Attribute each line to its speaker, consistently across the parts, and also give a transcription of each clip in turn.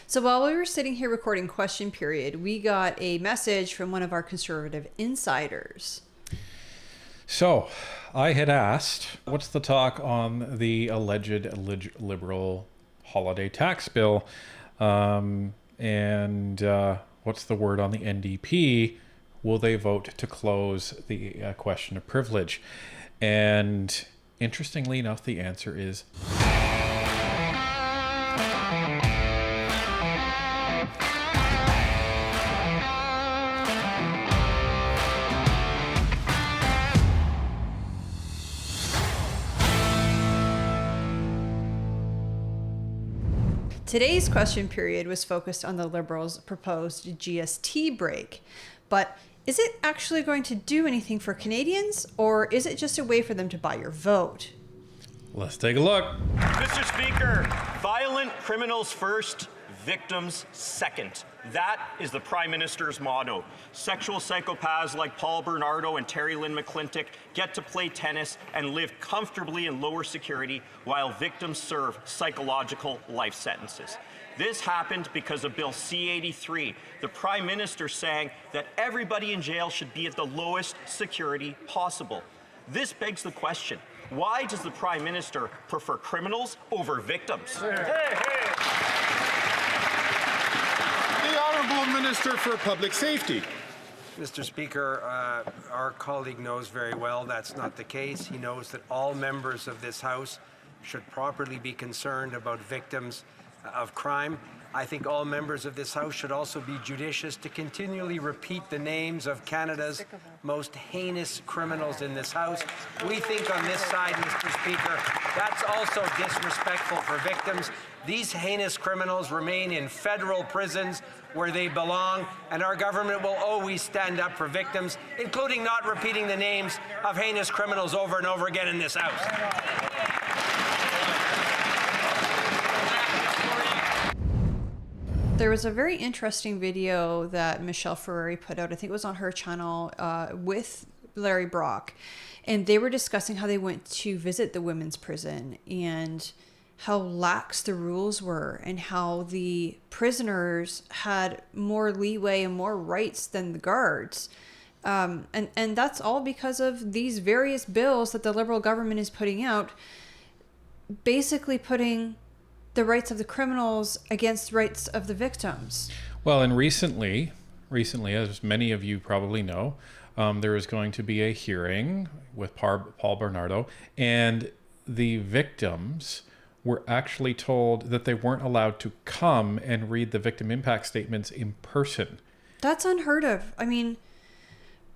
Speaker 1: So while we were sitting here recording Question Period, we got a message from one of our conservative insiders.
Speaker 2: So I had asked, what's the talk on the alleged liberal holiday tax bill? And what's the word on the NDP? Will they vote to close the question of privilege? And interestingly enough, the answer is
Speaker 1: Today's Question Period was focused on the Liberals' proposed GST break. But is it actually going to do anything for Canadians, or is it just a way for them to buy your vote?
Speaker 2: Let's take a look.
Speaker 3: Mr. Speaker, violent criminals first, victims second. That is the Prime Minister's motto. Sexual psychopaths like Paul Bernardo and Terry Lynn McClintock get to play tennis and live comfortably in lower security while victims serve psychological life sentences. This happened because of Bill C-83, the Prime Minister saying that everybody in jail should be at the lowest security possible. This begs the question, why does the Prime Minister prefer criminals over victims?
Speaker 4: The Honourable Minister for Public Safety.
Speaker 5: Mr. Speaker, our colleague knows very well that's not the case. He knows that all members of this House should properly be concerned about victims of crime. I think all members of this House should also be judicious to continually repeat the names of Canada's most heinous criminals in this House. We think on this side, Mr. Speaker, that's also disrespectful for victims. These heinous criminals remain in federal prisons where they belong, and our government will always stand up for victims, including not repeating the names of heinous criminals over and over again in this House.
Speaker 1: There was a very interesting video that Michelle Ferrari put out. I think it was on her channel with Larry Brock. And they were discussing how they went to visit the women's prison and how lax the rules were and how the prisoners had more leeway and more rights than the guards. And that's all because of these various bills that the Liberal government is putting out, basically putting the rights of the criminals against rights of the victims.
Speaker 2: Well, and recently, as many of you probably know, there is going to be a hearing with Paul Bernardo, and the victims were actually told that they weren't allowed to come and read the victim impact statements in person.
Speaker 1: That's unheard of. I mean,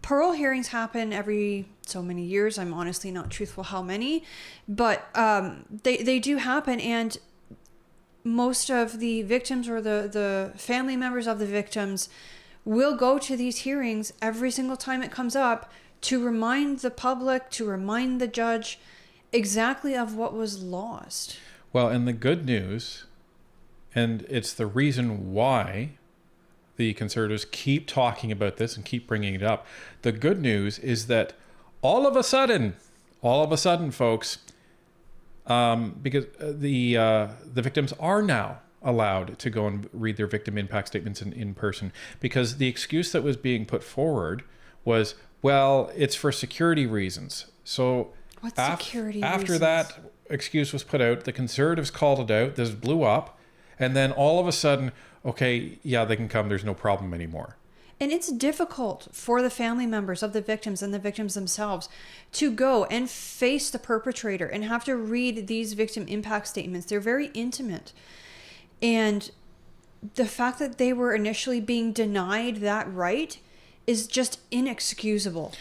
Speaker 1: parole hearings happen every so many years. I'm honestly not truthful how many, but they do happen, and most of the victims or the family members of the victims will go to these hearings every single time it comes up to remind the public, to remind the judge exactly of what was lost.
Speaker 2: Well, and the good news, and it's the reason why the Conservatives keep talking about this and keep bringing it up. The good news is that all of a sudden, folks, because the victims are now allowed to go and read their victim impact statements in person, because the excuse that was being put forward was, well, it's for security reasons. So after that excuse was put out, the Conservatives called it out, this blew up, and then all of a sudden, okay, yeah, they can come, there's no problem anymore.
Speaker 1: And it's difficult for the family members of the victims and the victims themselves to go and face the perpetrator and have to read these victim impact statements. They're very intimate. And the fact that they were initially being denied that right is just inexcusable.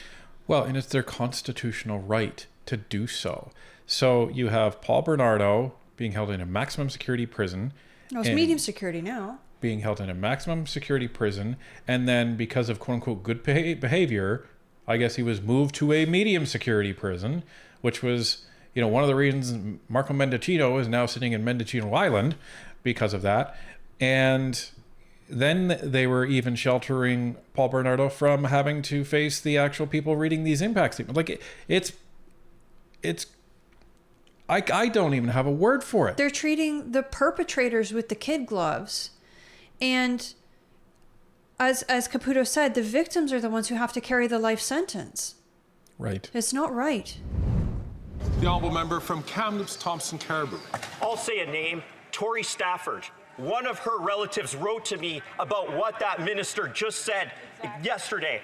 Speaker 2: Well, and it's their constitutional right to do so. So you have Paul Bernardo being held in a maximum security prison.
Speaker 1: No, it's medium security now.
Speaker 2: Being held in a maximum security prison, and then because of quote-unquote good behavior, I guess he was moved to a medium security prison, which was, one of the reasons Marco Mendocino is now sitting in Mendocino Island because of that. And then they were even sheltering Paul Bernardo from having to face the actual people reading these impact statements. Like, I don't even have a word for it.
Speaker 1: They're treating the perpetrators with the kid gloves And as Caputo said, the victims are the ones who have to carry the life sentence.
Speaker 2: Right.
Speaker 1: It's not right.
Speaker 4: The honourable member from Kamloops, Thompson Caribou.
Speaker 3: I'll say a name, Tori Stafford. One of her relatives wrote to me about what that minister just said yesterday.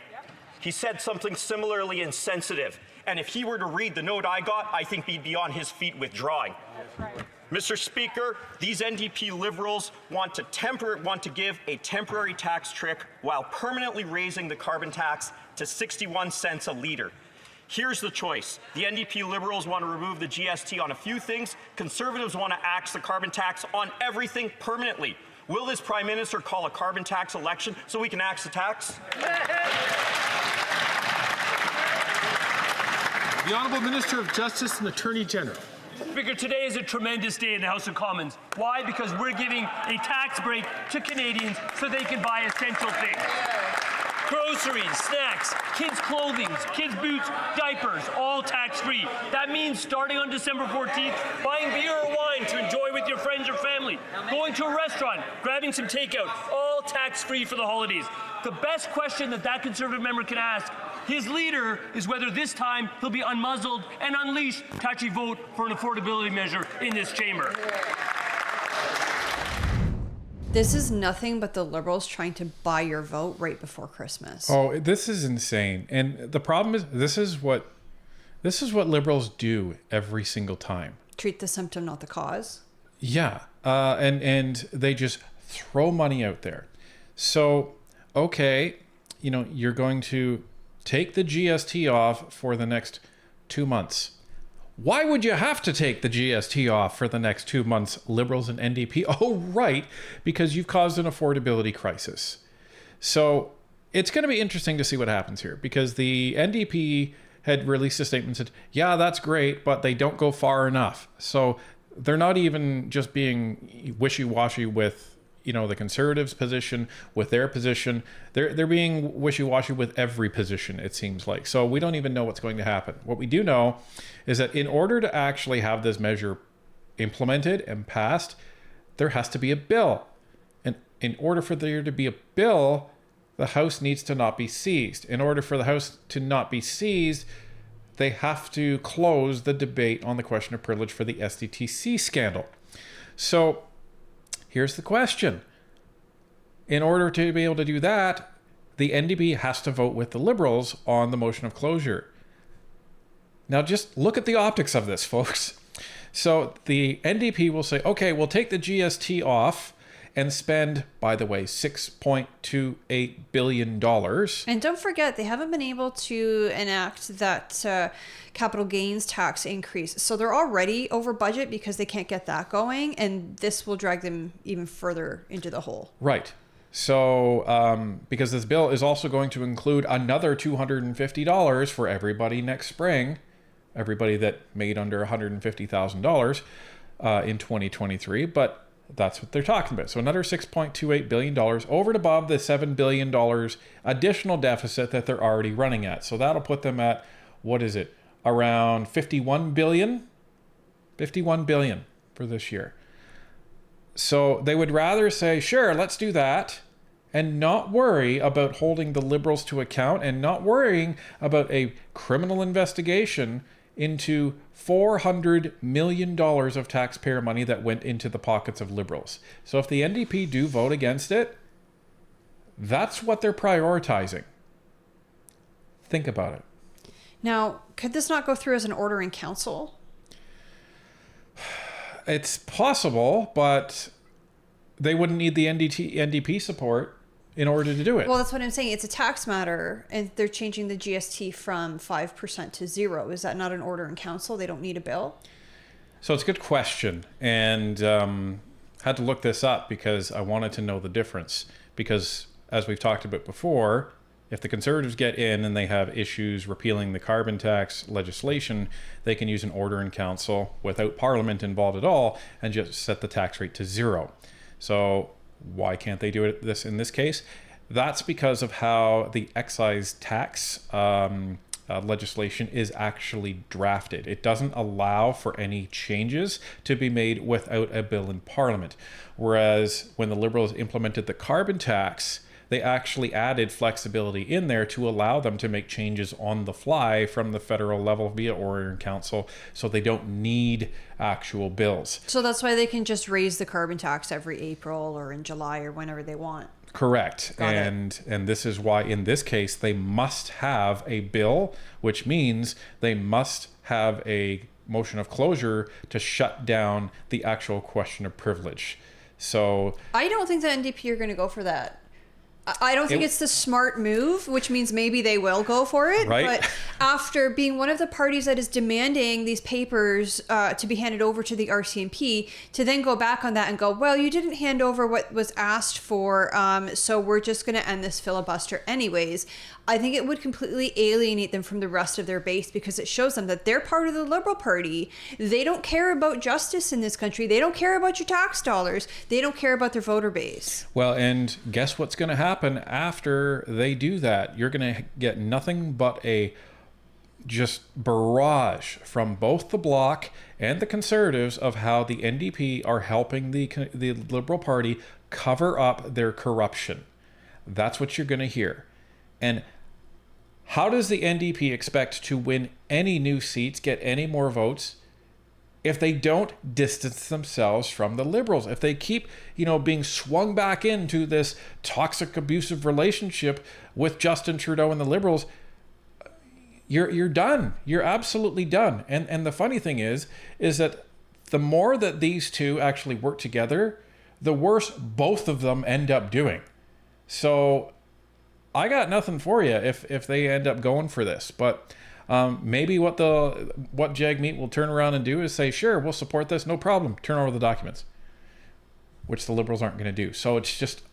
Speaker 3: He said something similarly insensitive. And if he were to read the note I got, I think he'd be on his feet withdrawing. Mr. Speaker, these NDP Liberals want to give a temporary tax trick while permanently raising the carbon tax to 61 cents a litre. Here's the choice. The NDP Liberals want to remove the GST on a few things. Conservatives want to axe the carbon tax on everything permanently. Will this Prime Minister call a carbon tax election so we can axe the tax?
Speaker 4: The Honourable Minister of Justice and Attorney General.
Speaker 6: Speaker, today is a tremendous day in the House of Commons. Why? Because we're giving a tax break to Canadians so they can buy essential things. Groceries, snacks, kids' clothing, kids' boots, diapers, all tax-free. That means starting on December 14th, buying beer or wine to enjoy with your friends or family, going to a restaurant, grabbing some takeout, all tax-free for the holidays. The best question that Conservative member can ask his leader is whether this time he'll be unmuzzled and unleashed to actually vote for an affordability measure in this chamber.
Speaker 1: This is nothing but the Liberals trying to buy your vote right before Christmas.
Speaker 2: Oh, this is insane. And the problem is this is what Liberals do every single time.
Speaker 1: Treat the symptom, not the cause.
Speaker 2: Yeah. And they just throw money out there. So, okay, you're going to take the GST off for the next 2 months. Why would you have to take the GST off for the next 2 months, Liberals and NDP? Oh, right, because you've caused an affordability crisis. So it's going to be interesting to see what happens here, because the NDP had released a statement and said, yeah, that's great, but they don't go far enough. So they're not even just being wishy-washy with the Conservatives' position, with their position. They're being wishy-washy with every position, it seems like. So we don't even know what's going to happen. What we do know is that in order to actually have this measure implemented and passed, there has to be a bill. And in order for there to be a bill, the House needs to not be seized. In order for the House to not be seized, they have to close the debate on the question of privilege for the SDTC scandal. So here's the question. In order to be able to do that, the NDP has to vote with the Liberals on the motion of closure. Now just look at the optics of this, folks. So the NDP will say, okay, we'll take the GST off and spend, by the way, $6.28 billion.
Speaker 1: And don't forget, they haven't been able to enact that capital gains tax increase. So they're already over budget because they can't get that going. And this will drag them even further into the hole.
Speaker 2: Right. So because this bill is also going to include another $250 for everybody next spring, everybody that made under $150,000 in 2023. But that's what they're talking about. So another $6.28 billion over and above the $7 billion additional deficit that they're already running at. So that'll put them at, what is it, around $51 billion? $51 billion for this year. So they would rather say, sure, let's do that, and not worry about holding the Liberals to account and not worrying about a criminal investigation into $400 million of taxpayer money that went into the pockets of Liberals. So if the NDP do vote against it, that's what they're prioritizing. Think about it.
Speaker 1: Now, could this not go through as an order in council?
Speaker 2: It's possible, but they wouldn't need the NDP support in order to do it.
Speaker 1: Well, that's what I'm saying. It's a tax matter, and they're changing the GST from 5% to 0%. Is that not an order in council? They don't need a bill?
Speaker 2: So it's a good question, and had to look this up because I wanted to know the difference. Because as we've talked about before, if the Conservatives get in and they have issues repealing the carbon tax legislation, they can use an order in council without Parliament involved at all and just set the tax rate to 0%. So why can't they do it in this case? That's because of how the excise tax legislation is actually drafted. It doesn't allow for any changes to be made without a bill in Parliament. Whereas when the Liberals implemented the carbon tax, they actually added flexibility in there to allow them to make changes on the fly from the federal level via Order in Council, so they don't need actual bills.
Speaker 1: So that's why they can just raise the carbon tax every April or in July or whenever they want.
Speaker 2: Correct. And this is why in this case they must have a bill, which means they must have a motion of closure to shut down the actual question of privilege. So
Speaker 1: I don't think the NDP are going to go for that. I don't think it's the smart move, which means maybe they will go for it.
Speaker 2: Right.
Speaker 1: But after being one of the parties that is demanding these papers to be handed over to the RCMP, to then go back on that and go, well, you didn't hand over what was asked for, so we're just going to end this filibuster anyways. I think it would completely alienate them from the rest of their base, because it shows them that they're part of the Liberal Party. They don't care about justice in this country. They don't care about your tax dollars. They don't care about their voter base.
Speaker 2: Well, and guess what's going to happen after they do that? You're going to get nothing but a just barrage from both the Bloc and the Conservatives of how the NDP are helping the Liberal Party cover up their corruption. That's what you're going to hear. And how does the NDP expect to win any new seats, get any more votes, if they don't distance themselves from the Liberals? If they keep, being swung back into this toxic, abusive relationship with Justin Trudeau and the Liberals, you're done. You're absolutely done. And the funny thing is that the more that these two actually work together, the worse both of them end up doing. So I got nothing for you if they end up going for this. But maybe what Jagmeet will turn around and do is say, sure, we'll support this, no problem, turn over the documents, which the Liberals aren't going to do. So it's just,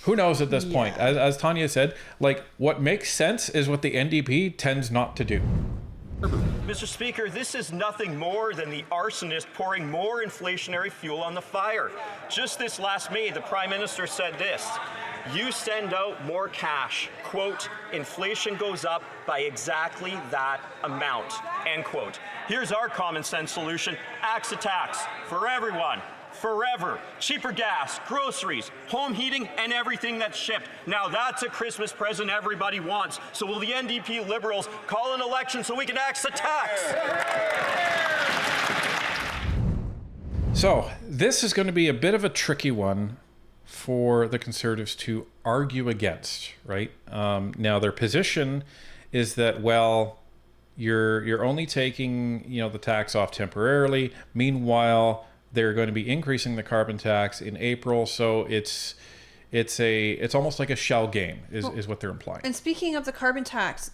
Speaker 2: who knows at this point? As Tanya said, what makes sense is what the NDP tends not to do.
Speaker 3: Mr. Speaker, this is nothing more than the arsonist pouring more inflationary fuel on the fire. Just this last May, the Prime Minister said this: you send out more cash, quote, inflation goes up by exactly that amount, end quote. Here's our common sense solution: axe a tax for everyone, forever. Cheaper gas, groceries, home heating, and everything that's shipped. Now that's a Christmas present everybody wants. So will the NDP Liberals call an election so we can axe the tax?
Speaker 2: So this is going to be a bit of a tricky one for the Conservatives to argue against, right? Now their position is that, well, you're only taking the tax off temporarily. Meanwhile, they're going to be increasing the carbon tax in April, so it's almost like a shell game is what they're implying.
Speaker 1: And speaking of the carbon tax,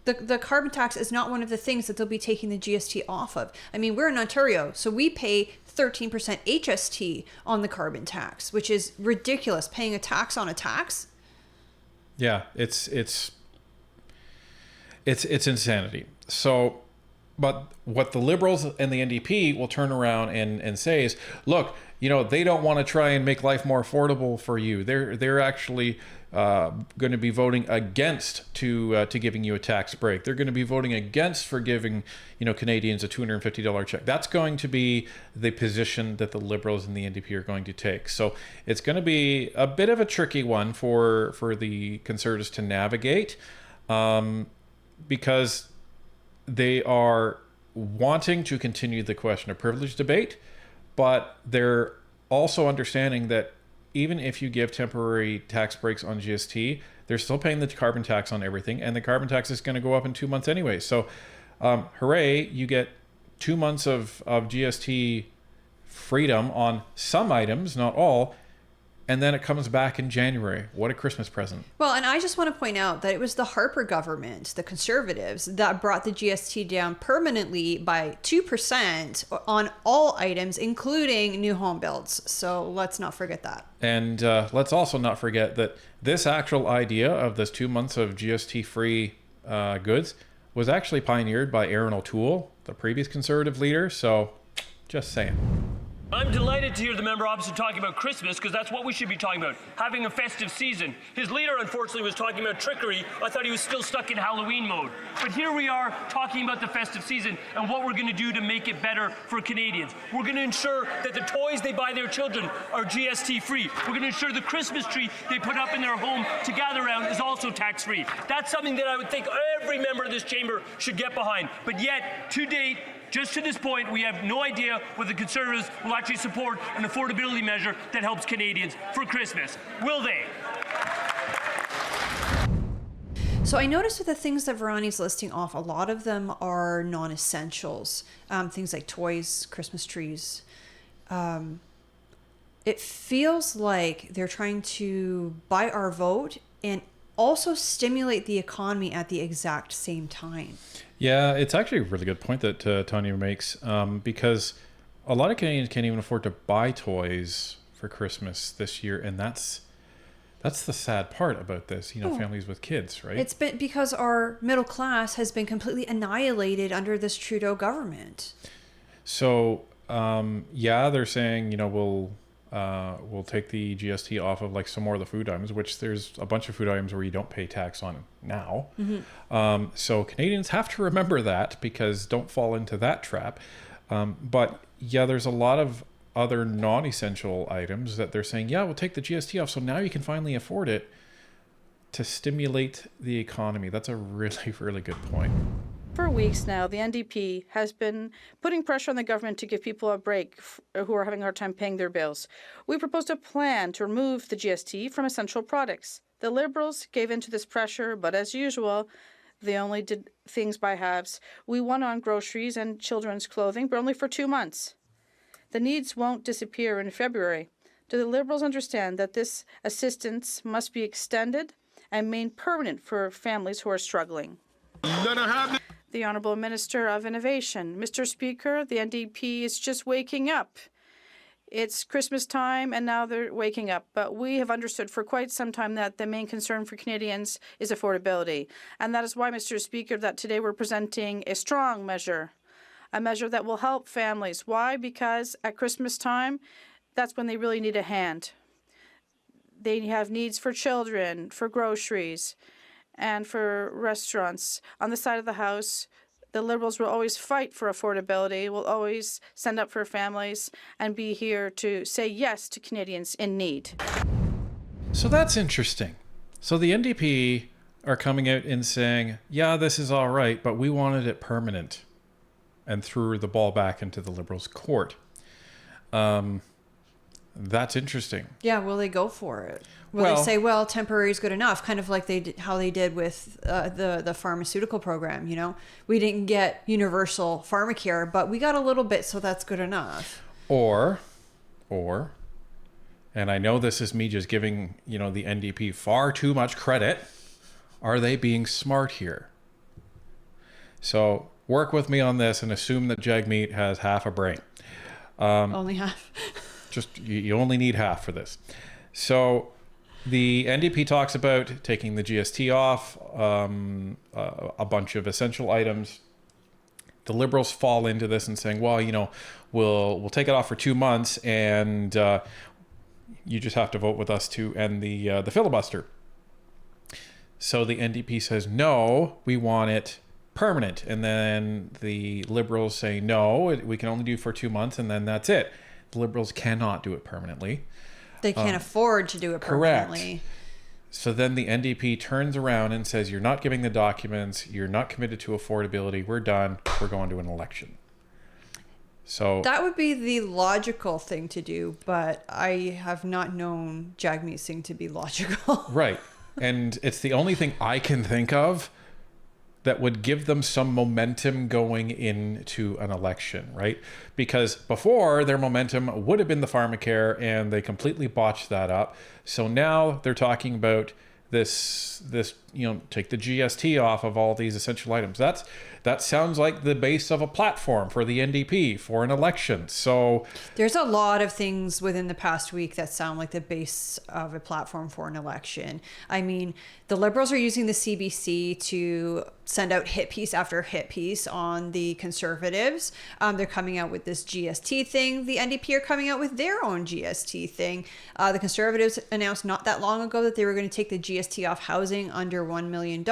Speaker 1: the carbon tax is not one of the things that they'll be taking the GST off of. I mean, we're in Ontario, so we pay 13% HST on the carbon tax, which is ridiculous, paying a tax on a tax.
Speaker 2: Yeah, it's insanity. So, but what the Liberals and the NDP will turn around and say is, look, they don't want to try and make life more affordable for you. They're actually going to be voting against to giving you a tax break. They're going to be voting against for giving Canadians a $250 check. That's going to be the position that the Liberals and the NDP are going to take. So it's going to be a bit of a tricky one for the Conservatives to navigate, because they are wanting to continue the question of privilege debate, but they're also understanding that even if you give temporary tax breaks on GST, they're still paying the carbon tax on everything, and the carbon tax is going to go up in 2 months anyway. So hooray, you get 2 months of GST freedom on some items, not all, and then it comes back in January. What a Christmas present.
Speaker 1: Well, and I just want to point out that it was the Harper government, the Conservatives, that brought the GST down permanently by 2% on all items, including new home builds. So let's not forget that.
Speaker 2: And let's also not forget that this actual idea of this 2 months of GST-free goods was actually pioneered by Aaron O'Toole, the previous Conservative leader. So just saying.
Speaker 6: I'm delighted to hear the member opposite talking about Christmas, because that's what we should be talking about, having a festive season. His leader, unfortunately, was talking about trickery. I thought he was still stuck in Halloween mode. But here we are talking about the festive season and what we're going to do to make it better for Canadians. We're going to ensure that the toys they buy their children are GST free. We're going to ensure the Christmas tree they put up in their home to gather around is also tax free. That's something that I would think every member of this chamber should get behind. But yet, to date, just to this point, we have no idea whether the Conservatives will actually support an affordability measure that helps Canadians for Christmas. Will they?
Speaker 1: So I noticed with the things that Veroni's listing off, a lot of them are non-essentials. Things like toys, Christmas trees. It feels like they're trying to buy our vote and also stimulate the economy at the exact same time.
Speaker 2: Yeah, it's actually a really good point that Tanya makes, because a lot of Canadians can't even afford to buy toys for Christmas this year, and that's the sad part about this. Families with kids, right?
Speaker 1: It's been because our middle class has been completely annihilated under this Trudeau government.
Speaker 2: So, they're saying we'll take the GST off of like some more of the food items, which there's a bunch of food items where you don't pay tax on now. Mm-hmm. So Canadians have to remember that, because don't fall into that trap. But yeah, there's a lot of other non-essential items that they're saying, we'll take the GST off, so now you can finally afford it, to stimulate the economy. That's a really, really good point.
Speaker 7: For weeks now, the NDP has been putting pressure on the government to give people a break who are having a hard time paying their bills. We proposed a plan to remove the GST from essential products. The Liberals gave in to this pressure, but as usual, they only did things by halves. We won on groceries and children's clothing, but only for 2 months. The needs won't disappear in February. Do the Liberals understand that this assistance must be extended and made permanent for families who are struggling? The Honourable Minister of Innovation. Mr. Speaker, the NDP is just waking up. It's Christmas time and now they're waking up. But we have understood for quite some time that the main concern for Canadians is affordability. And that is why, Mr. Speaker, that today we're presenting a strong measure, a measure that will help families. Why? Because at Christmas time, that's when they really need a hand. They have needs for children, for groceries, and for restaurants. On the side of the House, the Liberals will always fight for affordability, will always stand up for families, and be here to say yes to Canadians in need.
Speaker 2: So that's interesting. So the NDP are coming out and saying, this is all right, but we wanted it permanent, and threw the ball back into the Liberals' court. That's interesting.
Speaker 1: Yeah, will they go for it? Will they say, temporary is good enough? Kind of like how they did with the pharmaceutical program, We didn't get universal pharmacare, but we got a little bit, so that's good enough.
Speaker 2: Or, and I know this is me just giving, the NDP far too much credit, are they being smart here? So work with me on this and assume that Jagmeet has half a brain.
Speaker 1: Only half.
Speaker 2: Just you only need half for this. So the NDP talks about taking the GST off, a bunch of essential items. The Liberals fall into this and saying, we'll take it off for 2 months, and you just have to vote with us to end the filibuster. So the NDP says, no, we want it permanent. And then the Liberals say, no, we can only do for 2 months, and then that's it. The Liberals cannot do it permanently.
Speaker 1: They can't afford to do it permanently.
Speaker 2: Correct. So then the NDP turns around and says, you're not giving the documents, you're not committed to affordability, we're done, we're going to an election. So
Speaker 1: that would be the logical thing to do, but I have not known Jagmeet Singh to be logical.
Speaker 2: Right. And it's the only thing I can think of that would give them some momentum going into an election, right? Because before, their momentum would have been the pharmacare, and they completely botched that up. So now they're talking about this take the GST off of all these essential items. That sounds like the base of a platform for the NDP for an election. So
Speaker 1: there's a lot of things within the past week that sound like the base of a platform for an election. I mean, the Liberals are using the CBC to send out hit piece after hit piece on the Conservatives. They're coming out with this GST thing. The NDP are coming out with their own GST thing. The Conservatives announced not that long ago that they were going to take the GST off housing under $1 million.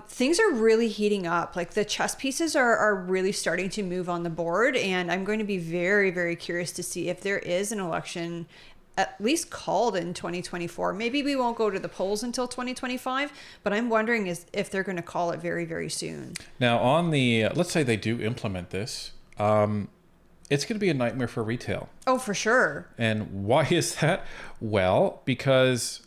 Speaker 1: Things are really heating up. Like the chess pieces are really starting to move on the board. And I'm going to be very, very curious to see if there is an election at least called in 2024. Maybe we won't go to the polls until 2025, but I'm wondering if they're going to call it very, very soon.
Speaker 2: Now on the, let's say they do implement this, it's going to be a nightmare for retail.
Speaker 1: Oh, for sure.
Speaker 2: And why is that? Well, because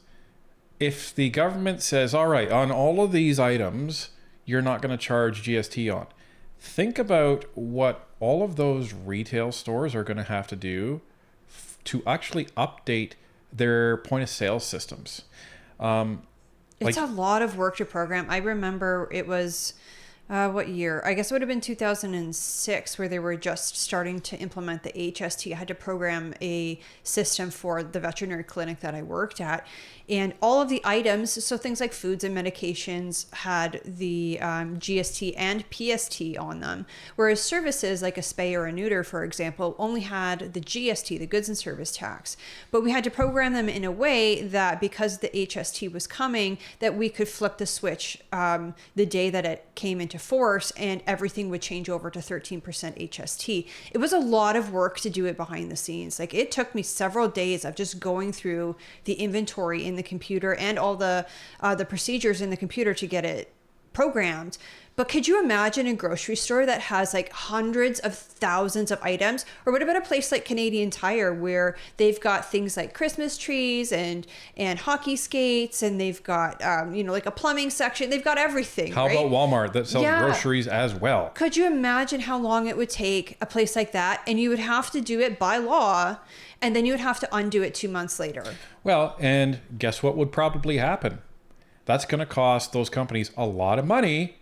Speaker 2: if the government says, all right, on all of these items, you're not going to charge GST on. Think about what all of those retail stores are going to have to do to actually update their point of sale systems.
Speaker 1: It's a lot of work to program. I remember it was, what year? I guess it would have been 2006 where they were just starting to implement the HST. I had to program a system for the veterinary clinic that I worked at. And all of the items, so things like foods and medications, had the GST and PST on them. Whereas services like a spay or a neuter, for example, only had the GST, the goods and service tax. But we had to program them in a way that because the HST was coming, that we could flip the switch the day that it came into force and everything would change over to 13% HST. It was a lot of work to do it behind the scenes. Like it took me several days of just going through the inventory in the computer and all the procedures in the computer to get it programmed. But could you imagine a grocery store that has like hundreds of thousands of items? Or what about a place like Canadian Tire where they've got things like Christmas trees and hockey skates, and they've got like a plumbing section. They've got everything.
Speaker 2: How about Walmart that sells groceries as well?
Speaker 1: Could you imagine how long it would take a place like that? And you would have to do it by law, and then you would have to undo it 2 months later.
Speaker 2: Well, and guess what would probably happen? That's going to cost those companies a lot of money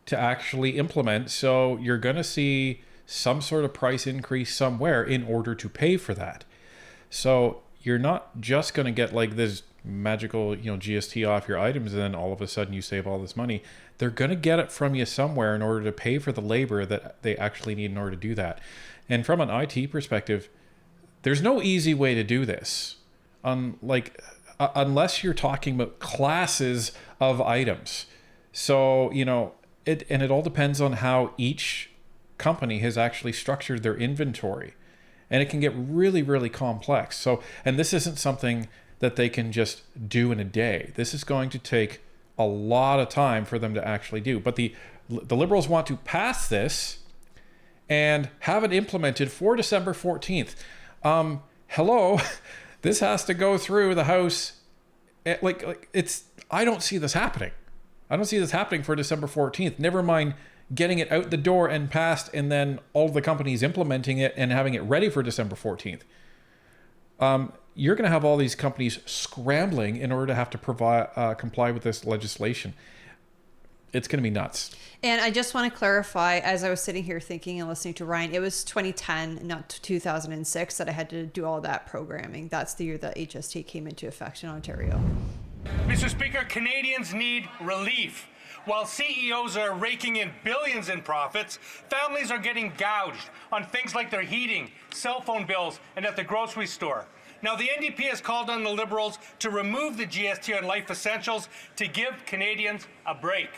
Speaker 2: to actually implement. So you're going to see some sort of price increase somewhere in order to pay for that. So you're not just going to get like this magical, GST off your items and then all of a sudden you save all this money. They're going to get it from you somewhere in order to pay for the labor that they actually need in order to do that. And from an IT perspective, there's no easy way to do this. Unless you're talking about classes of items. So, it all depends on how each company has actually structured their inventory. And it can get really, really complex. So, and this isn't something that they can just do in a day. This is going to take a lot of time for them to actually do. But the Liberals want to pass this and have it implemented for December 14th. Hello, this has to go through the House. I don't see this happening. I don't see this happening for December 14th. Never mind getting it out the door and passed, and then all the companies implementing it and having it ready for December 14th. You're going to have all these companies scrambling in order to have to comply with this legislation. It's going to be nuts.
Speaker 1: And I just want to clarify, as I was sitting here thinking and listening to Ryan, it was 2010, not 2006, that I had to do all that programming. That's the year that HST came into effect in Ontario.
Speaker 8: Mr. Speaker, Canadians need relief. While CEOs are raking in billions in profits, families are getting gouged on things like their heating, cell phone bills, and at the grocery store. Now, the NDP has called on the Liberals to remove the GST on life essentials to give Canadians a break.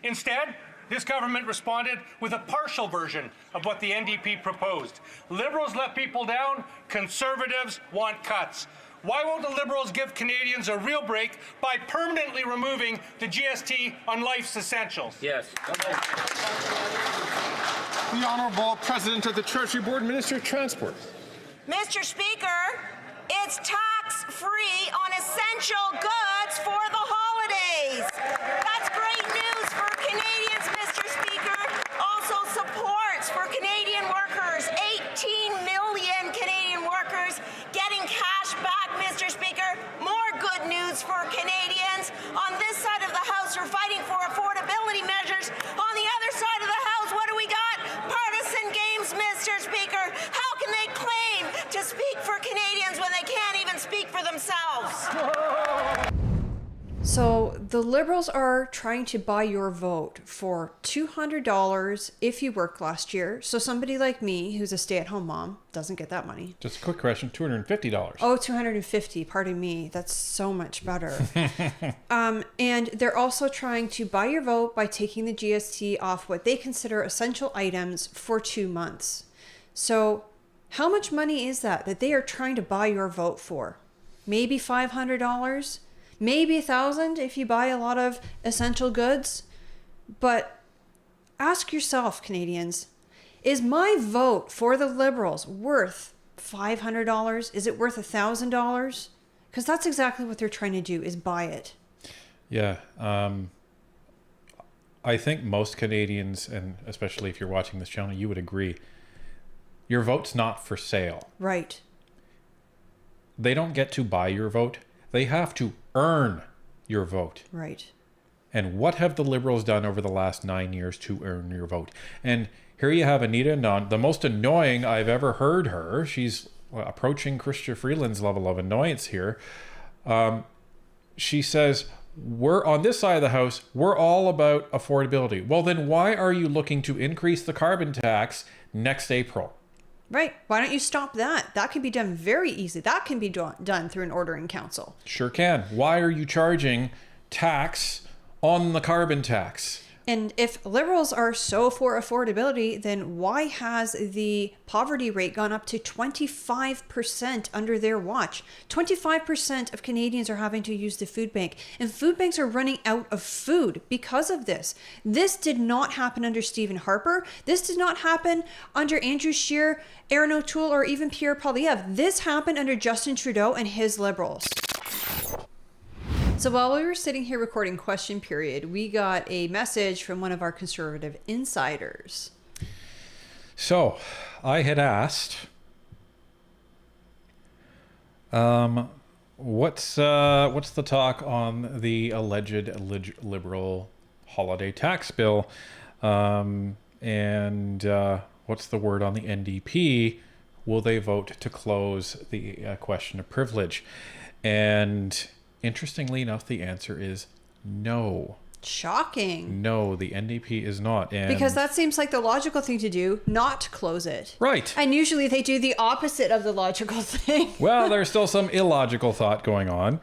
Speaker 8: Instead, this government responded with a partial version of what the NDP proposed. Liberals let people down, Conservatives want cuts. Why won't the Liberals give Canadians a real break by permanently removing the GST on life's essentials?
Speaker 6: Yes.
Speaker 4: The Honourable President of the Treasury Board, Minister of Transport.
Speaker 9: Mr. Speaker, it's tax-free on essential goods for the holidays. That's great news for Canadians, Mr. Speaker. Also supports for Canadian workers, 18 million Canadian workers getting cash back, Mr. Speaker. More good news for Canadians. On this side of the yourselves.
Speaker 1: So the Liberals are trying to buy your vote for $200 if you worked last year. So somebody like me, who's a stay-at-home mom, doesn't get that money.
Speaker 2: Just a quick question, $250.
Speaker 1: Oh, $250. Pardon me. That's so much better. And they're also trying to buy your vote by taking the GST off what they consider essential items for 2 months. So how much money is that they are trying to buy your vote for? Maybe $500? Maybe $1,000 if you buy a lot of essential goods. But ask yourself, Canadians, is my vote for the Liberals worth $500? Is it worth $1,000? Because that's exactly what they're trying to do, is buy it.
Speaker 2: Yeah. I think most Canadians, and especially if you're watching this channel, you would agree. Your vote's not for sale.
Speaker 1: Right.
Speaker 2: They don't get to buy your vote. They have to earn your vote.
Speaker 1: Right.
Speaker 2: And what have the Liberals done over the last 9 years to earn your vote? And here you have Anita Nunn, the most annoying I've ever heard her. She's approaching Chrystia Freeland's level of annoyance here. She says, we're on this side of the house, we're all about affordability. Well, then why are you looking to increase the carbon tax next April?
Speaker 1: Right. Why don't you stop that? That can be done very easily. That can be done through an order in council.
Speaker 2: Sure can. Why are you charging tax on the carbon tax?
Speaker 1: And if Liberals are so for affordability, then why has the poverty rate gone up to 25% under their watch? 25% of Canadians are having to use the food bank, and food banks are running out of food because of this. This did not happen under Stephen Harper. This did not happen under Andrew Scheer, Erin O'Toole, or even Pierre Poilievre. This happened under Justin Trudeau and his Liberals. So while we were sitting here recording question period, we got a message from one of our Conservative insiders.
Speaker 2: So I had asked, what's the talk on the alleged Liberal holiday tax bill? And what's the word on the NDP? Will they vote to close the question of privilege? And interestingly enough, the answer is no.
Speaker 1: Shocking.
Speaker 2: No, the NDP is not. And
Speaker 1: because that seems like the logical thing to do, not close it.
Speaker 2: Right.
Speaker 1: And usually they do the opposite of the logical thing.
Speaker 2: Well, there's still some illogical thought going on.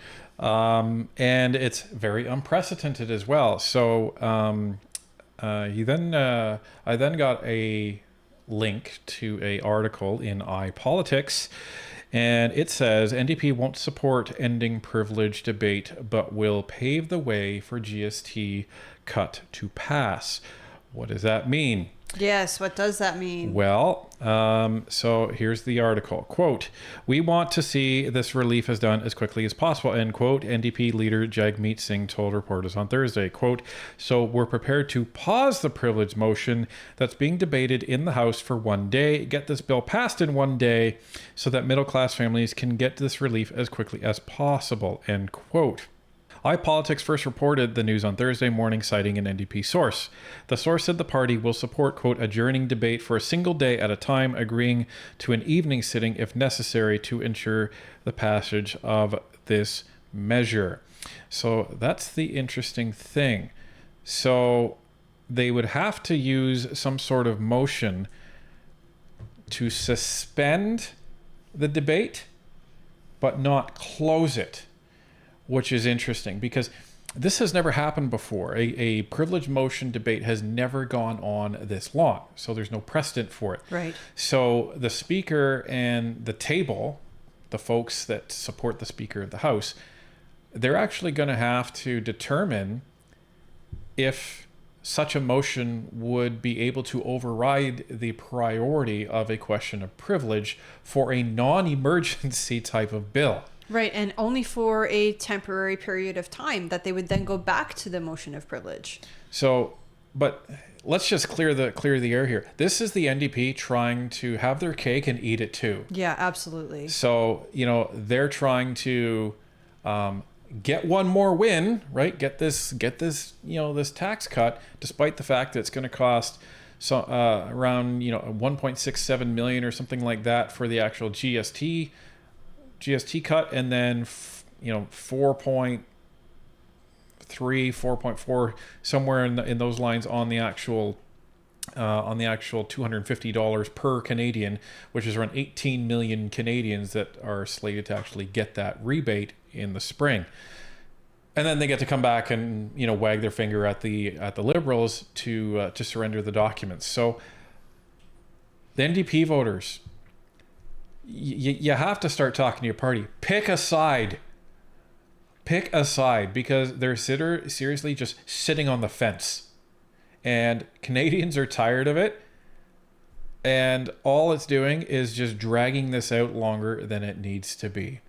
Speaker 2: And it's very unprecedented as well. So I then got a link to an article in iPolitics. And it says, NDP won't support ending privilege debate, but will pave the way for GST cut to pass. What does that mean?
Speaker 1: Yes, what does that mean?
Speaker 2: Well, so here's the article. Quote, we want to see this relief as done as quickly as possible, end quote. NDP leader Jagmeet Singh told reporters on Thursday, quote, so we're prepared to pause the privilege motion that's being debated in the House for 1 day, get this bill passed in 1 day so that middle-class families can get this relief as quickly as possible, end quote. iPolitics first reported the news on Thursday morning, citing an NDP source. The source said the party will support, quote, adjourning debate for a single day at a time, agreeing to an evening sitting if necessary to ensure the passage of this measure. So that's the interesting thing. So they would have to use some sort of motion to suspend the debate, but not close it. Which is interesting because this has never happened before. A privilege motion debate has never gone on this long. So there's no precedent for it.
Speaker 1: Right.
Speaker 2: So the speaker and the table, the folks that support the speaker of the House, they're actually going to have to determine if such a motion would be able to override the priority of a question of privilege for a non-emergency type of bill.
Speaker 1: Right, and only for a temporary period of time that they would then go back to the motion of privilege.
Speaker 2: So, but let's just clear the air here. This is the NDP trying to have their cake and eat it too.
Speaker 1: Yeah, absolutely.
Speaker 2: So, they're trying to get one more win, right? Get this, this tax cut, despite the fact that it's going to cost around, 1.67 million or something like that for the actual GST cut, and then 4.3, 4.4, somewhere in those lines on the actual $250 per Canadian, which is around 18 million Canadians that are slated to actually get that rebate in the spring. And then they get to come back and wag their finger at the Liberals to surrender the documents. So the NDP voters, you have to start talking to your party. Pick a side, because they're seriously just sitting on the fence, and Canadians are tired of it. And all it's doing is just dragging this out longer than it needs to be.